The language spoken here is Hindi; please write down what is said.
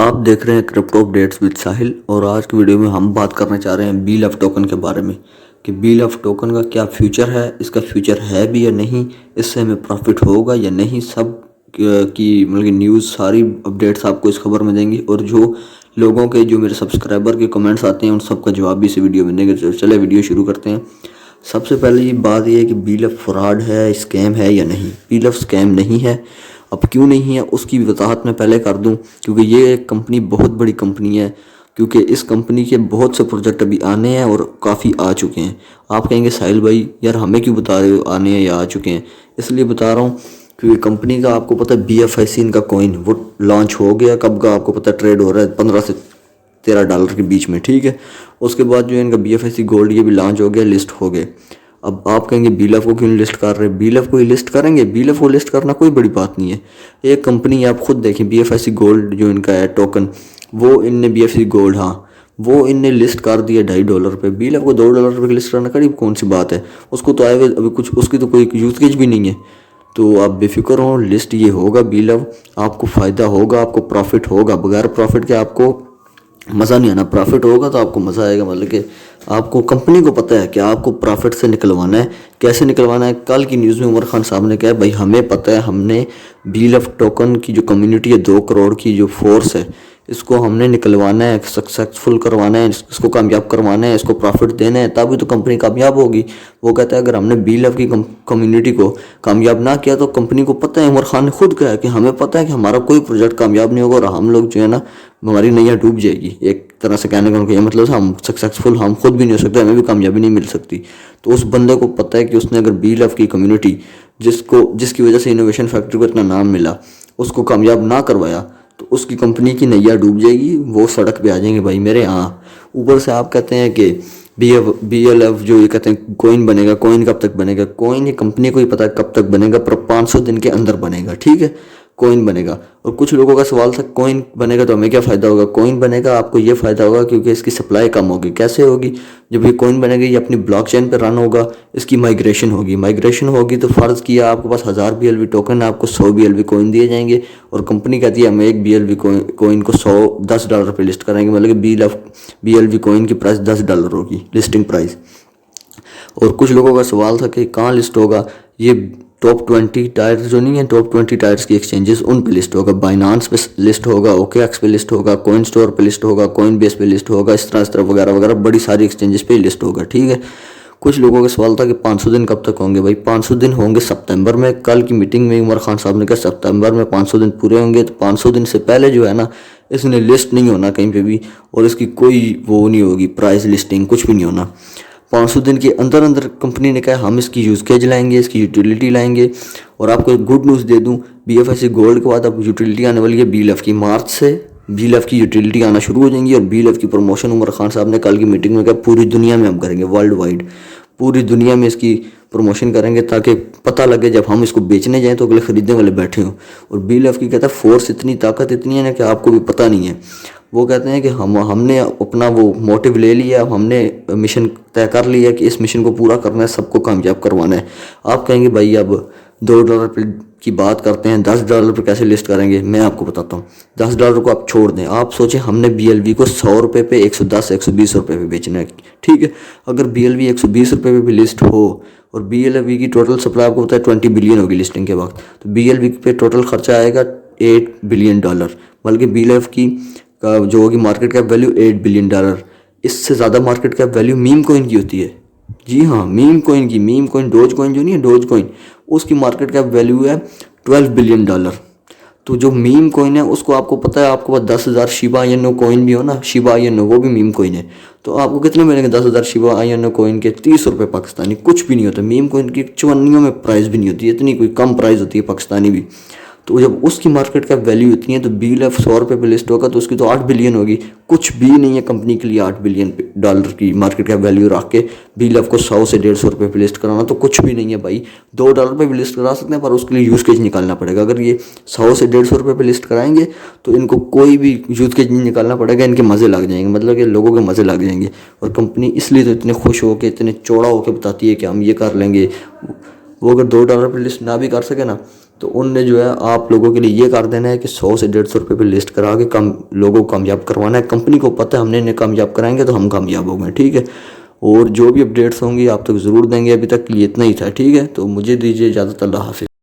आप देख रहे हैं क्रिप्टो अपडेट्स विद साहिल और आज की वीडियो में हम बात करने चाह रहे हैं BLF टोकन के बारे में कि BLF टोकन का क्या फ्यूचर है, इसका फ्यूचर है भी या नहीं, इससे हमें प्रॉफिट होगा या नहीं, सब की मतलब कि न्यूज़ सारी अपडेट्स आपको इस खबर में देंगी। और जो लोगों के जो मेरे सब्सक्राइबर के कमेंट्स आते हैं उन सबका जवाब भी इस वीडियो में देंगे। तो चले वीडियो शुरू करते हैं। सबसे पहले ये बात ये है कि BLF फ्रॉड है, स्कैम है या नहीं। BLF स्कैम नहीं है। अब क्यों नहीं है उसकी भी वजाहत मैं पहले कर दूं, क्योंकि ये एक कंपनी बहुत बड़ी कंपनी है, क्योंकि इस कंपनी के बहुत से प्रोजेक्ट अभी आने हैं और काफ़ी आ चुके हैं। आप कहेंगे साहिल भाई यार हमें क्यों बता रहे हो आने हैं या आ चुके हैं। इसलिए बता रहा हूँ क्योंकि कंपनी का आपको पता है BFIC इनका कॉइन वो लॉन्च हो गया, कब का आपको पता है, ट्रेड हो रहा है $15 से $13 के बीच में, ठीक है। उसके बाद जो इनका BFIC गोल्ड ये भी लॉन्च हो गया, लिस्ट हो गए। अब आप कहेंगे BLF को क्यों लिस्ट कर रहे हैं, BLF को ही लिस्ट करेंगे। BLF को लिस्ट करना कोई बड़ी बात नहीं है। एक कंपनी आप खुद देखें, BFIC गोल्ड जो इनका है टोकन, वो इनने BFIC गोल्ड, हाँ वो इनने लिस्ट कर दिया $2.5 पे। BLF को $2 पे लिस्ट करना करीब कौन सी बात है। उसको तो आए हुए अभी कुछ उसकी तो कोई यूज केज भी नहीं है। तो आप बेफिक्र हो, लिस्ट ये होगा BLF, आपको फ़ायदा होगा, आपको प्रॉफिट होगा। बगैर प्रॉफिट के आपको मज़ा नहीं आना। प्रॉफिट होगा तो आपको मज़ा आएगा, मतलब कि आपको कंपनी को पता है कि आपको प्रॉफिट से निकलवाना है, कैसे निकलवाना है। कल की न्यूज़ में उमर खान साहब ने कहा भाई हमें पता है, हमने BLF टोकन की जो कम्युनिटी है 2 करोड़ की जो फोर्स है, इसको हमने निकलवाना है, सक्सेसफुल करवाना है, इसको कामयाब करवाना है, इसको प्रॉफिट देना है, तभी तो कंपनी कामयाब होगी। वो कहता है अगर हमने BLF की कम्युनिटी को कामयाब ना किया तो कंपनी को पता है, उमर खान ने खुद कहा है कि हमें पता है कि हमारा कोई प्रोजेक्ट कामयाब नहीं होगा और हम लोग जो है ना हमारी नैया डूब जाएगी। एक तरह से कहने का उनका ये मतलब है हम सक्सेसफुल हम खुद भी नहीं हो सकते, हमें भी कामयाबी नहीं मिल सकती। तो उस बंदे को पता है कि उसने अगर BLF की कम्युनिटी जिसकी वजह से इनोवेशन फैक्ट्री को इतना नाम मिला, उसको कामयाब ना करवाया तो उसकी कंपनी की नैया डूब जाएगी, वो सड़क पे आ जाएंगे भाई मेरे। हाँ, ऊपर से आप कहते हैं कि BLF जो ये कहते हैं कॉइन बनेगा, कॉइन कब तक बनेगा। कॉइन ये कंपनी को ही पता है कब तक बनेगा, पर 500 दिन के अंदर बनेगा, ठीक है, कॉइन बनेगा। और कुछ लोगों का सवाल था कॉइन बनेगा तो हमें क्या फ़ायदा होगा। कॉइन बनेगा आपको ये फ़ायदा होगा क्योंकि इसकी सप्लाई कम होगी। कैसे होगी, जब ये कॉइन बनेगा ये अपनी ब्लॉकचेन पर रन होगा, इसकी माइग्रेशन होगी तो फ़र्ज़ किया आपके पास 1000 BLV टोकन है, आपको 100 BLV कॉइन दिए जाएंगे और कंपनी कहती है हम एक BLV कॉइन को $10 पे लिस्ट करेंगे, मतलब कि BLV कॉइन की प्राइस $10 होगी लिस्टिंग प्राइस। और कुछ लोगों का सवाल था कि कहाँ लिस्ट होगा, ये टॉप 20 टायर्स जो नहीं है, टॉप 20 टायर्स की एक्सचेंजेस उन पे लिस्ट होगा, बाइनांस पे लिस्ट होगा, OKX पे लिस्ट होगा, कॉइन स्टोर पे लिस्ट होगा, कॉइन बेस पे लिस्ट होगा, इस तरह वगैरह वगैरह बड़ी सारी एक्सचेंजेस पे लिस्ट होगा, ठीक है। कुछ लोगों का सवाल था कि 500 दिन कब तक होंगे। भाई 500 दिन होंगे सितंबर में। कल की मीटिंग में उमर खान साहब ने कहा सितंबर में 500 दिन पूरे होंगे। तो 500 दिन से पहले जो है ना इसने लिस्ट नहीं होना कहीं पे भी, और इसकी कोई वो नहीं होगी, प्राइस लिस्टिंग कुछ भी नहीं होना। 500 दिन के अंदर अंदर कंपनी ने कहा हम इसकी यूज केज लाएंगे, इसकी यूटिलिटी लाएंगे। और आपको एक गुड न्यूज़ दे दूं, BFIC गोल्ड के बाद अब यूटिलिटी आने वाली है BLF की। मार्च से BLF की यूटिलिटी आना शुरू हो जाएंगी और BLF की प्रमोशन उमर खान साहब ने कल की मीटिंग में कहा पूरी दुनिया में हम करेंगे, वर्ल्ड वाइड पूरी दुनिया में इसकी प्रमोशन करेंगे, ताकि पता लगे जब हम इसको बेचने जाएं तो अगले खरीदने वाले बैठे हों। और BLF की कहता है फोर्स इतनी ताकत इतनी है ना कि आपको भी पता नहीं है। वो कहते हैं कि हमने अपना वो मोटिव ले लिया, हमने मिशन तय कर लिया कि इस मिशन को पूरा करना है, सबको कामयाब करवाना है। आप कहेंगे भाई अब $2 पे की बात करते हैं, $10 पे कैसे लिस्ट करेंगे। मैं आपको बताता हूँ, $10 को आप छोड़ दें, आप सोचें हमने BLV को $100 पे 110 120 रुपये पे बेचना है, ठीक है। अगर BLV 120 रुपये पे भी लिस्ट हो और BLV की टोटल सप्लाई आपको पता है 20 बिलियन होगी लिस्टिंग के वक्त, तो BLV पे टोटल खर्चा आएगा $8 बिलियन, बल्कि BLF की जो होगी मार्केट कैप वैल्यू $8 बिलियन। इससे ज़्यादा market cap value meme coin की होती है। जी हाँ, मीम कॉइन डोज कॉइन जो नहीं है, डोज कॉइन, उसकी मार्केट कैप वैल्यू है $12 बिलियन। तो जो मीम कॉइन है उसको आपको पता है, आपको पास 10,000 शिबा इनु कॉइन भी हो ना, शिबा इनु वो भी मीम कॉइन है। तो आपको कितने मिलेंगे 10,000 शिबा इनु कॉइन के? 30 रुपये पाकिस्तानी, कुछ भी नहीं होता। मीम कॉइन की चवन्नियों में प्राइस भी नहीं होती, इतनी कोई कम प्राइस होती है पाकिस्तानी भी। तो जब उसकी मार्केट कैप वैल्यू इतनी है तो BLF $100 पे लिस्ट होगा तो उसकी तो 8 बिलियन होगी। कुछ भी नहीं है कंपनी के लिए $8 बिलियन की मार्केट कैप वैल्यू रख के BLF को 100 से ₹150 पे लिस्ट कराना तो कुछ भी नहीं है भाई। $2 पे भी लिस्ट करा सकते हैं, पर उसके लिए यूज केज निकालना पड़ेगा। अगर ये 100 से ₹150 पे लिस्ट कराएंगे तो इनको कोई भी यूज केज नहीं निकालना पड़ेगा, इनके मज़े लग जाएंगे, मतलब कि लोगों के मज़े लग जाएंगे। और कंपनी इसलिए तो इतने खुश होकर इतने चौड़ा होकर बताती है कि हम ये कर लेंगे। वो अगर $2 पे लिस्ट ना भी कर सके ना तो उनने जो है आप लोगों के लिए ये कर देना है कि 100 से 150 रुपये पे लिस्ट करा के कम लोगों को कामयाब करवाना है। कंपनी को पता है हमने इन्हें कामयाब कराएंगे तो हम कामयाब होंगे, ठीक है। और जो भी अपडेट्स होंगी आप तक ज़रूर देंगे। अभी तक के लिए इतना ही था, ठीक है। तो मुझे दीजिए इजाज़त, अल्लाह हाफिज़।